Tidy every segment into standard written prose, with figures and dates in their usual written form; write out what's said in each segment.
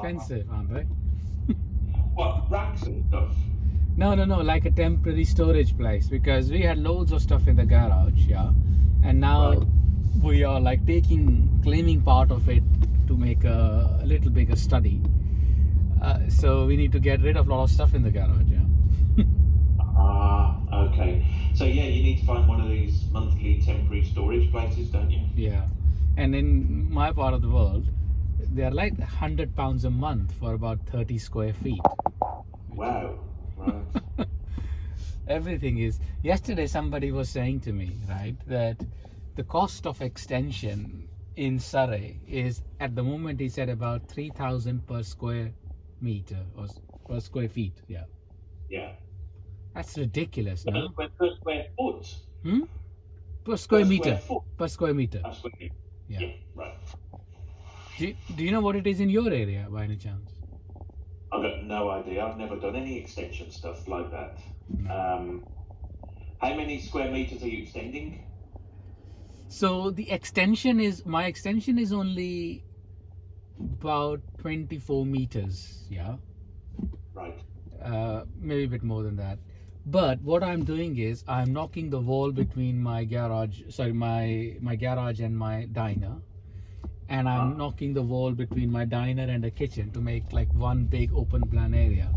expensive, aren't they? What, racks and stuff? No, like a temporary storage place, because we had loads of stuff in the garage, yeah, and now Right. we are like claiming part of it to make a little bigger study. So we need to get rid of a lot of stuff in the garage, yeah. Okay. So yeah, you need to find one of these monthly temporary storage places, don't you? Yeah, and in my part of the world, they're like £100 a month for about 30 square feet. Wow. Right. Everything is. Yesterday, somebody was saying to me, right, that the cost of extension in Surrey is at the moment, he said, about 3,000 per square meter or per square feet. Yeah, Yeah. that's ridiculous, no? Per square foot. Per square Per meter. square foot. Per square meter. Per square feet. Yeah. Yeah. Right. Do you know what it is in your area by any chance? I've got no idea. I've never done any extension stuff like that. How many square meters are you extending? So my extension is only about 24 meters, yeah. Right. Maybe a bit more than that. But what I'm doing is I'm knocking the wall between my garage and my diner, and I'm knocking the wall between my diner and the kitchen to make like one big open plan area.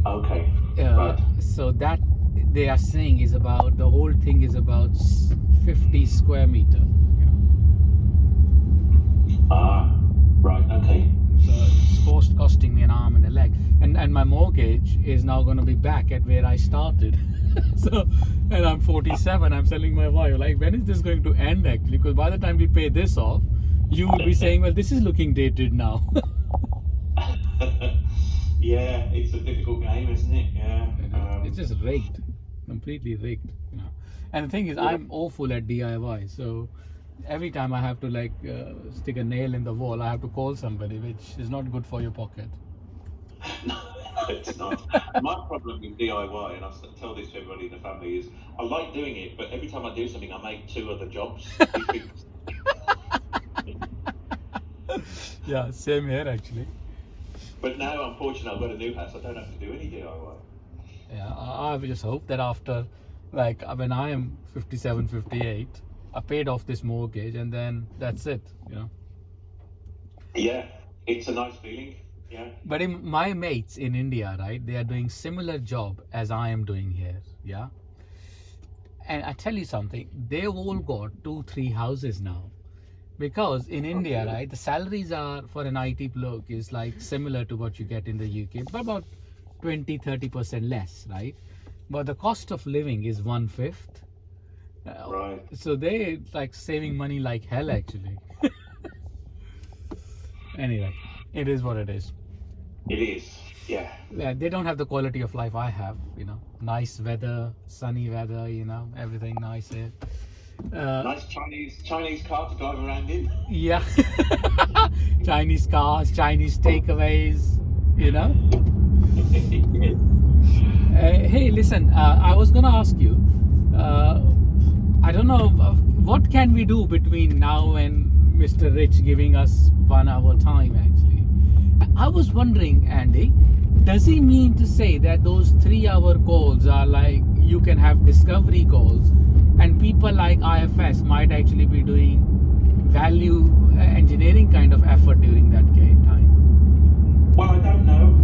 Okay. Right. So that they are saying is about, the whole thing is about 50 square meter. Right. Okay. So it's costing me an arm and a leg, and my mortgage is now going to be back at where I started. So, and I'm 47. I'm telling my wife, like, when is this going to end actually? Because by the time we pay this off, you will be saying, well, this is looking dated now. Yeah, it's a difficult game, isn't it? Yeah. It's just rigged, completely rigged. And the thing is, I'm awful at DIY, so every time I have to like stick a nail in the wall, I have to call somebody, which is not good for your pocket. No, it's not. My problem with DIY, and I tell this to everybody in the family, is I like doing it, but every time I do something, I make 2 other jobs. Yeah, same here actually. But now, unfortunately, I've got a new house. I don't have to do any DIY. Yeah, I just hope that after, like, when I am 57, 58, I paid off this mortgage and then that's it, Yeah, it's a nice feeling. Yeah. But my mates in India, right, they are doing similar job as I am doing here, yeah. And I tell you something, they've all got 2-3 houses now, because in India, right, the salaries are for an IT bloke is like similar to what you get in the UK, but about 20-30% less, right? But the cost of living is 1/5. Right. So they like saving money like hell actually. Anyway, it is what it is. It is. Yeah. They don't have the quality of life I have, nice weather, sunny weather, everything nice here. Nice Chinese car to drive around in. Yeah. Chinese cars, Chinese takeaways, Hey, listen, I was gonna ask you, I don't know, what can we do between now and Mr. Rich giving us 1 hour time actually? I was wondering, Andy, does he mean to say that those 3-hour calls are like, you can have discovery calls, and people like IFS might actually be doing value engineering kind of effort during that time? Well, I don't know.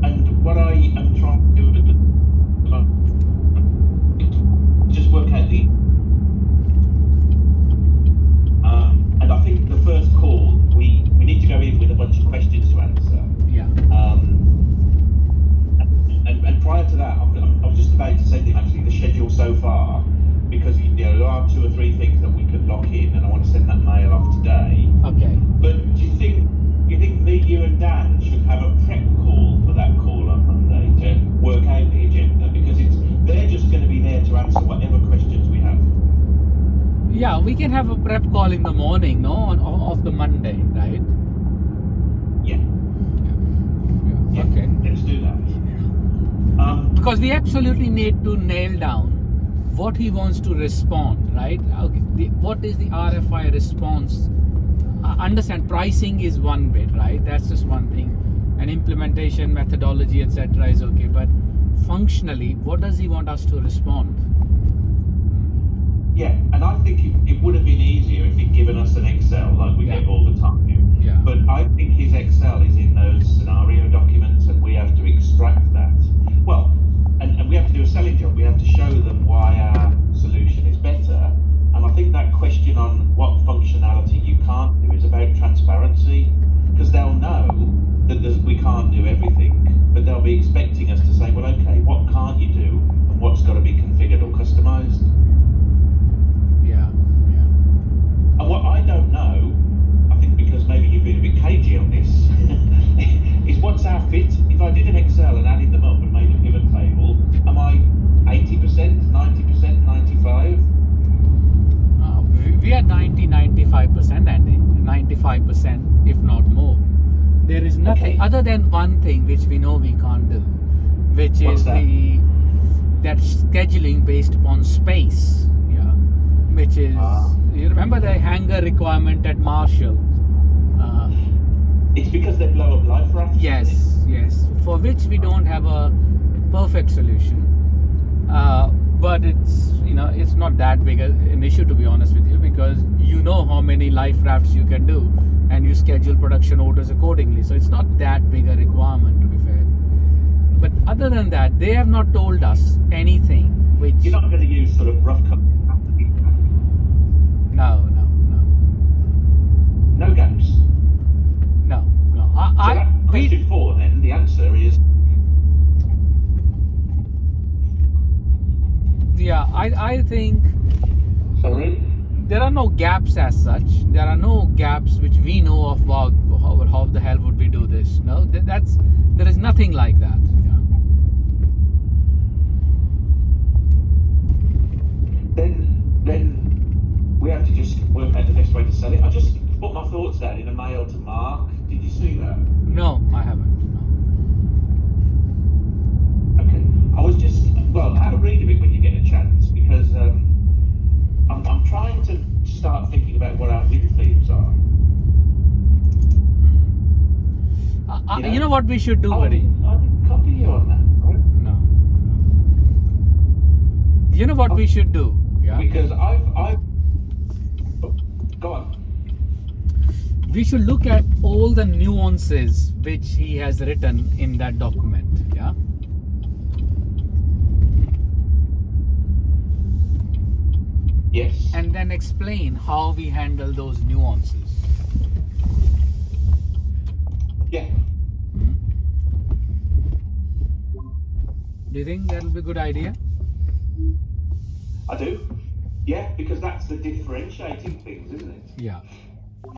And what I am trying to do is just work out the. And I think the first call, we need to go in with a bunch of questions to answer. Yeah. And prior to that, I was just about to send him actually the schedule so far, because there are 2 or 3 things that we could lock in, and I want to send that mail off today. Okay. But do you think me, you, and Dan should have a prep call for that call on Monday to work out the agenda, because they're just going to be there to answer whatever questions we have. Yeah, we can have a prep call in the morning, of the Monday, right? Yeah. Okay. Let's do that. Because we absolutely need to nail down what he wants to respond, right? Okay. What is the RFI response I understand pricing is one bit, right? That's just one thing. And implementation, methodology, etc. is okay. But functionally, what does he want us to respond? Yeah, and I think it would have been easier if he'd given us an Excel like we Yeah. get all the time. Yeah. But I think his Excel is in those scenario documents, and we have to extract that. Well, and we have to do a selling job. We have to show them why our solution is better. And I think that question on what functionality you can't do is about transparency, because they'll know that we can't do everything, but they'll be expecting us to say, well, okay, what can't you do, and what's got to be configured or customized? Yeah. And what I don't know, I think because maybe you've been a bit cagey on this, is what's our fit? If I did an Excel and added them up and made a pivot table, am I 80%, 90%, 95%? We are 95%, Andy. 95%, if not more. There is nothing Okay. other than one thing which we know we can't do, which What's is that? that scheduling based upon space. Yeah, which is you remember the hangar requirement at Marshall. It's because they blow up life rafts. isn't Yes, for which we don't have a perfect solution. But it's not that big an issue, to be honest with you, because you know how many life rafts you can do, and you schedule production orders accordingly. So it's not that big a requirement, to be fair. But other than that, they have not told us anything which. You're not going to use sort of rough cut. No. No gaps. No. So that question 4 then, the answer is Yeah, I think sorry. there are no gaps as such. There are no gaps which we know of. Wow, how the hell would we do this? No, there is nothing like that. Yeah. Then we have to just work out the best way to sell it. I just put my thoughts down in a mail to Mark. Did you see that? No, I haven't. No. Okay. I was just have a read of it when you get a chance, because I'm trying to start thinking about what our win themes are. You know what we should do, buddy? I didn't copy you on that, right? No. You know what we should do? Yeah. Because I've go on. We should look at all the nuances which he has written in that document. Yeah. Yes. And then explain how we handle those nuances. Yeah. Do you think that'll be a good idea? I do. Yeah, because that's the differentiating things, isn't it? Yeah.